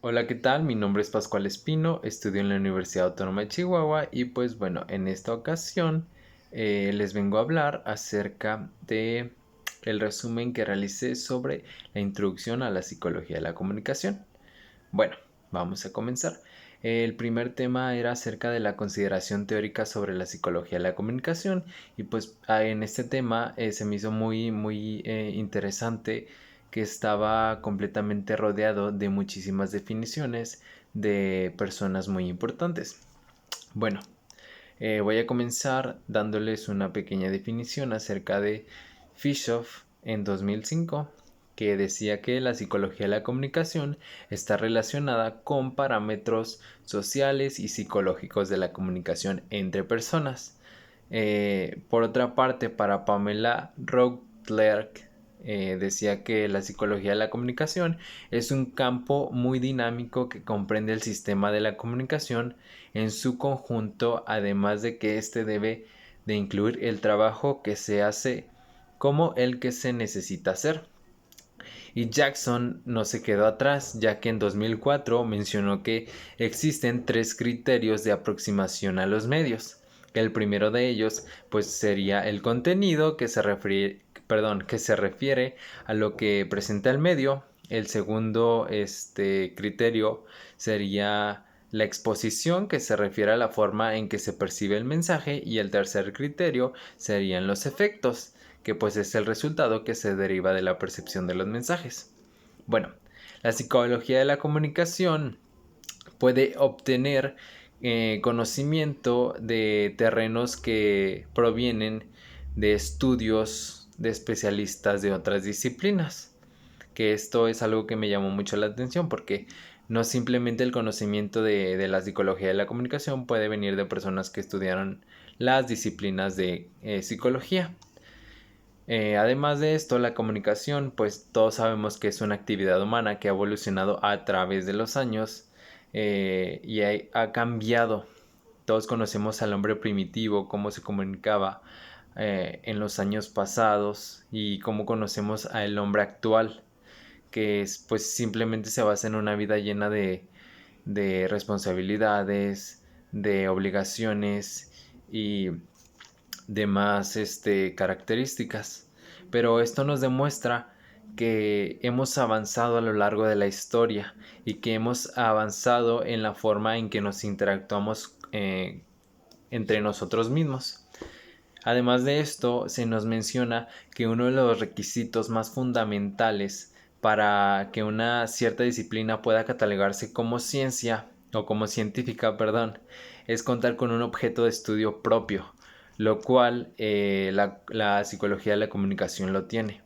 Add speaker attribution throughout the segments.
Speaker 1: Hola, ¿qué tal? Mi nombre es Pascual Espino, estudio en la Universidad Autónoma de Chihuahua y pues bueno, en esta ocasión les vengo a hablar acerca de el resumen que realicé sobre la introducción a la psicología de la comunicación. Bueno, vamos a comenzar. El primer tema era acerca de la consideración teórica sobre la psicología de la comunicación y pues en este tema se me hizo muy interesante que estaba completamente rodeado de muchísimas definiciones de personas muy importantes. Bueno, voy a comenzar dándoles una pequeña definición acerca de Fischoff en 2005, que decía que la psicología de la comunicación está relacionada con parámetros sociales y psicológicos de la comunicación entre personas. Por otra parte, para Pamela Routledge, decía que la psicología de la comunicación es un campo muy dinámico que comprende el sistema de la comunicación en su conjunto, además de que éste debe de incluir el trabajo que se hace como el que se necesita hacer. Y Jackson no se quedó atrás, ya que en 2004 mencionó que existen tres criterios de aproximación a los medios. El primero de ellos pues sería el contenido que se refiere a lo que presenta el medio. El segundo criterio sería la exposición, que se refiere a la forma en que se percibe el mensaje, y el tercer criterio serían los efectos, que pues es el resultado que se deriva de la percepción de los mensajes. Bueno, la psicología de la comunicación puede obtener conocimiento de terrenos que provienen de estudios de especialistas de otras disciplinas, que esto es algo que me llamó mucho la atención porque no simplemente el conocimiento de la psicología de la comunicación puede venir de personas que estudiaron las disciplinas de psicología. Además de esto, la comunicación, pues todos sabemos que es una actividad humana que ha evolucionado a través de los años y ha cambiado. Todos conocemos al hombre primitivo, cómo se comunicaba en los años pasados, y cómo conocemos al hombre actual, que es, pues simplemente se basa en una vida llena de responsabilidades, de obligaciones y demás características. Pero esto nos demuestra que hemos avanzado a lo largo de la historia y que hemos avanzado en la forma en que nos interactuamos entre nosotros mismos. Además de esto, se nos menciona que uno de los requisitos más fundamentales para que una cierta disciplina pueda catalogarse como ciencia o como científica, perdón, es contar con un objeto de estudio propio, lo cual la psicología de la comunicación lo tiene.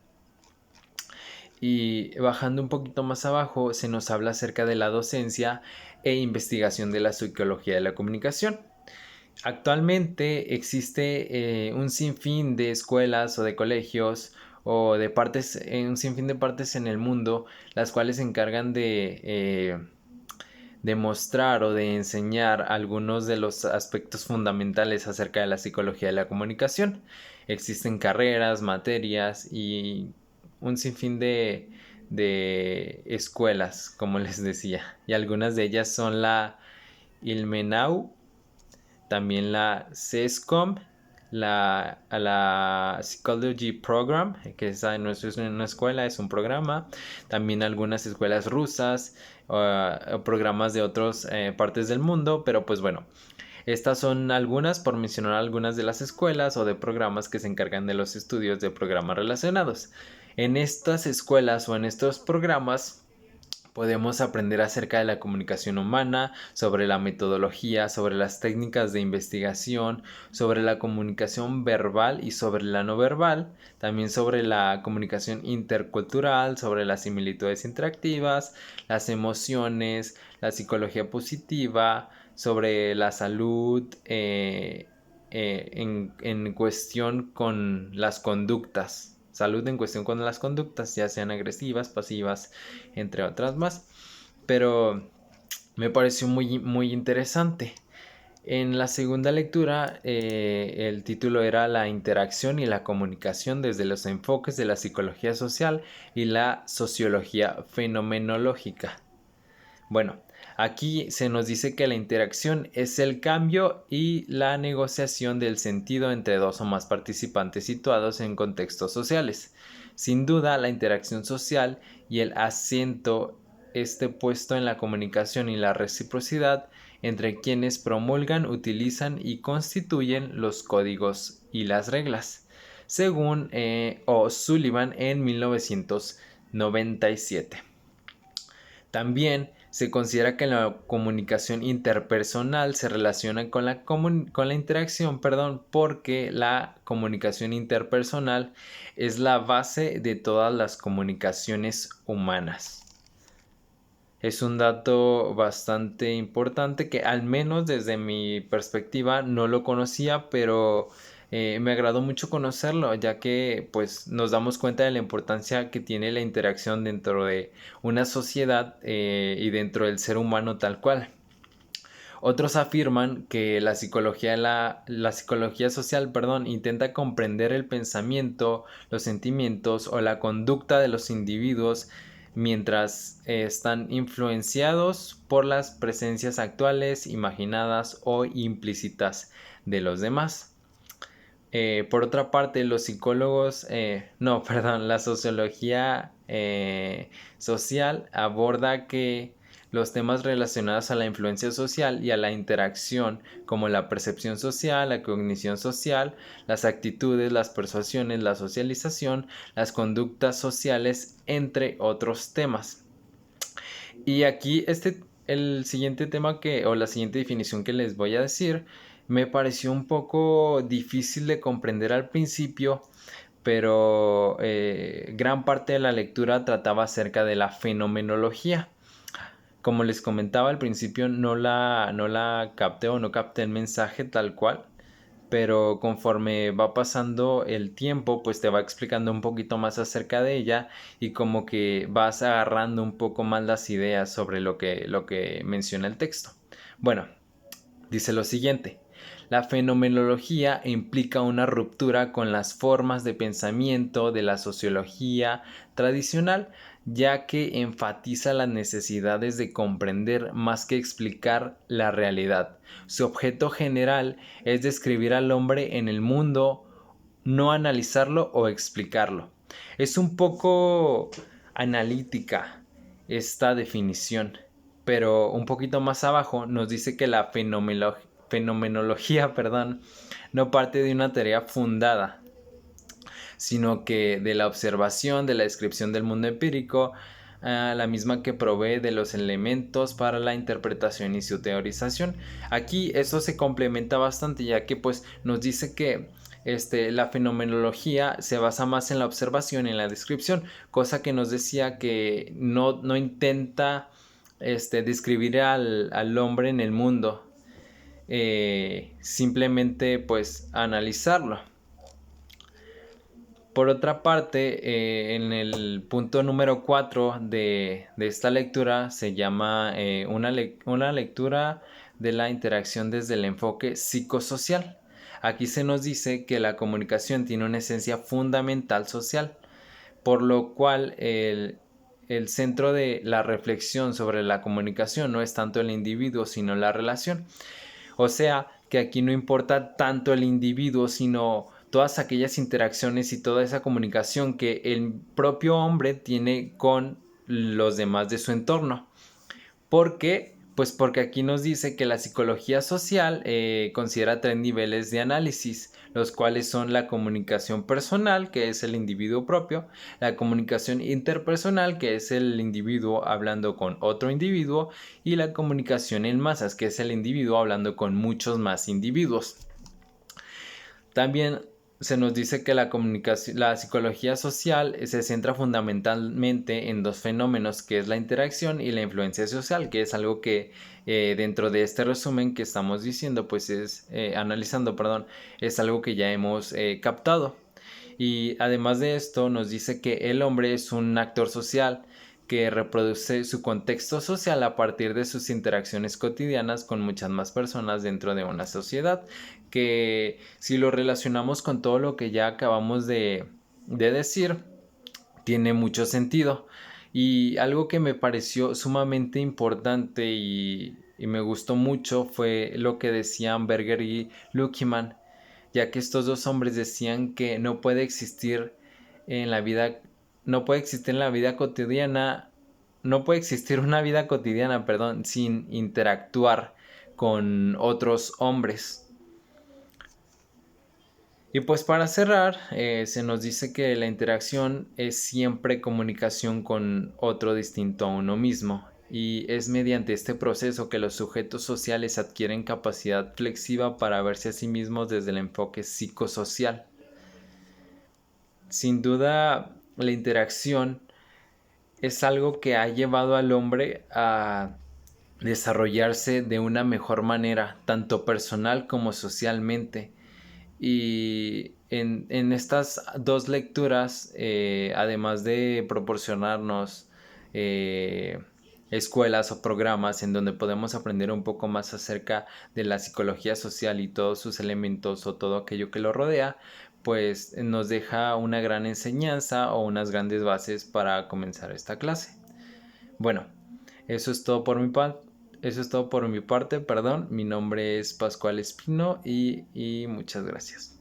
Speaker 1: Y bajando un poquito más abajo, se nos habla acerca de la docencia e investigación de la psicología de la comunicación. Actualmente existe un sinfín de escuelas o de colegios o de partes, un sinfín de partes en el mundo, las cuales se encargan de mostrar o de enseñar algunos de los aspectos fundamentales acerca de la psicología de la comunicación. Existen carreras, materias y un sinfín de escuelas, como les decía, y algunas de ellas son la Ilmenau, también la CESCOM, la Psychology Program, que esa no es una escuela, es un programa. También algunas escuelas rusas, programas de otras partes del mundo, pero pues bueno, estas son algunas, por mencionar algunas de las escuelas o de programas que se encargan de los estudios de programas relacionados. En estas escuelas o en estos programas podemos aprender acerca de la comunicación humana, sobre la metodología, sobre las técnicas de investigación, sobre la comunicación verbal y sobre la no verbal, también sobre la comunicación intercultural, sobre las similitudes interactivas, las emociones, la psicología positiva, sobre la salud en cuestión con las conductas. Salud en cuestión con las conductas, ya sean agresivas, pasivas, entre otras más. Pero me pareció muy interesante. En la segunda lectura, el título era La interacción y la comunicación desde los enfoques de la psicología social y la sociología fenomenológica. Bueno, aquí se nos dice que la interacción es el cambio y la negociación del sentido entre dos o más participantes situados en contextos sociales. Sin duda, la interacción social y el acento puesto en la comunicación y la reciprocidad entre quienes promulgan, utilizan y constituyen los códigos y las reglas, según O'Sullivan en 1997. También se considera que la comunicación interpersonal se relaciona con la interacción, porque la comunicación interpersonal es la base de todas las comunicaciones humanas. Es un dato bastante importante que al menos desde mi perspectiva no lo conocía, pero me agradó mucho conocerlo, ya que pues nos damos cuenta de la importancia que tiene la interacción dentro de una sociedad y dentro del ser humano tal cual. Otros afirman que la psicología social, intenta comprender el pensamiento, los sentimientos o la conducta de los individuos mientras están influenciados por las presencias actuales, imaginadas o implícitas de los demás. Por otra parte, los psicólogos, la sociología social aborda que los temas relacionados a la influencia social y a la interacción, como la percepción social, la cognición social, las actitudes, las persuasiones, la socialización, las conductas sociales, entre otros temas. Y aquí el siguiente tema o la siguiente definición que les voy a decir me pareció un poco difícil de comprender al principio, pero gran parte de la lectura trataba acerca de la fenomenología. Como les comentaba al principio, no la capté o no capté el mensaje tal cual, pero conforme va pasando el tiempo, pues te va explicando un poquito más acerca de ella y como que vas agarrando un poco más las ideas sobre lo que menciona el texto. Bueno, dice lo siguiente. La fenomenología implica una ruptura con las formas de pensamiento de la sociología tradicional, ya que enfatiza las necesidades de comprender más que explicar la realidad. Su objeto general es describir al hombre en el mundo, no analizarlo o explicarlo. Es un poco analítica esta definición, pero un poquito más abajo nos dice que la fenomenología, no parte de una tarea fundada, sino que de la observación, de la descripción del mundo empírico, la misma que provee de los elementos para la interpretación y su teorización. Aquí eso se complementa bastante, ya que pues nos dice que la fenomenología se basa más en la observación, en la descripción, cosa que nos decía que no intenta describir al hombre en el mundo, simplemente pues analizarlo. Por otra parte, en el punto número 4 de esta lectura se llama una lectura de la interacción desde el enfoque psicosocial. Aquí se nos dice que la comunicación tiene una esencia fundamental social, por lo cual el centro de la reflexión sobre la comunicación no es tanto el individuo, sino la relación. O sea, que aquí no importa tanto el individuo, sino todas aquellas interacciones y toda esa comunicación que el propio hombre tiene con los demás de su entorno. ¿Por qué? Pues porque aquí nos dice que la psicología social considera 3 niveles de análisis, los cuales son la comunicación personal, que es el individuo propio, la comunicación interpersonal, que es el individuo hablando con otro individuo, y la comunicación en masas, que es el individuo hablando con muchos más individuos. También se nos dice que la psicología social se centra fundamentalmente en 2 fenómenos, que es la interacción y la influencia social, que es algo que dentro de este resumen que estamos diciendo, pues analizando, es algo que ya hemos captado. Y además de esto nos dice que el hombre es un actor social que reproduce su contexto social a partir de sus interacciones cotidianas con muchas más personas dentro de una sociedad, que si lo relacionamos con todo lo que ya acabamos de decir, tiene mucho sentido. Y algo que me pareció sumamente importante y me gustó mucho fue lo que decían Berger y Luckman, ya que estos dos hombres decían que no puede existir en la vida, no puede existir en la vida cotidiana, no puede existir una vida cotidiana, perdón, sin interactuar con otros hombres. Y pues para cerrar, se nos dice que la interacción es siempre comunicación con otro distinto a uno mismo, y es mediante este proceso que los sujetos sociales adquieren capacidad flexiva para verse a sí mismos desde el enfoque psicosocial. Sin duda, la interacción es algo que ha llevado al hombre a desarrollarse de una mejor manera, tanto personal como socialmente. Y en estas dos lecturas, además de proporcionarnos escuelas o programas en donde podemos aprender un poco más acerca de la psicología social y todos sus elementos o todo aquello que lo rodea, pues nos deja una gran enseñanza o unas grandes bases para comenzar esta clase. Bueno, eso es todo por mi parte. Eso es todo por mi parte, perdón. Mi nombre es Pascual Espino y muchas gracias.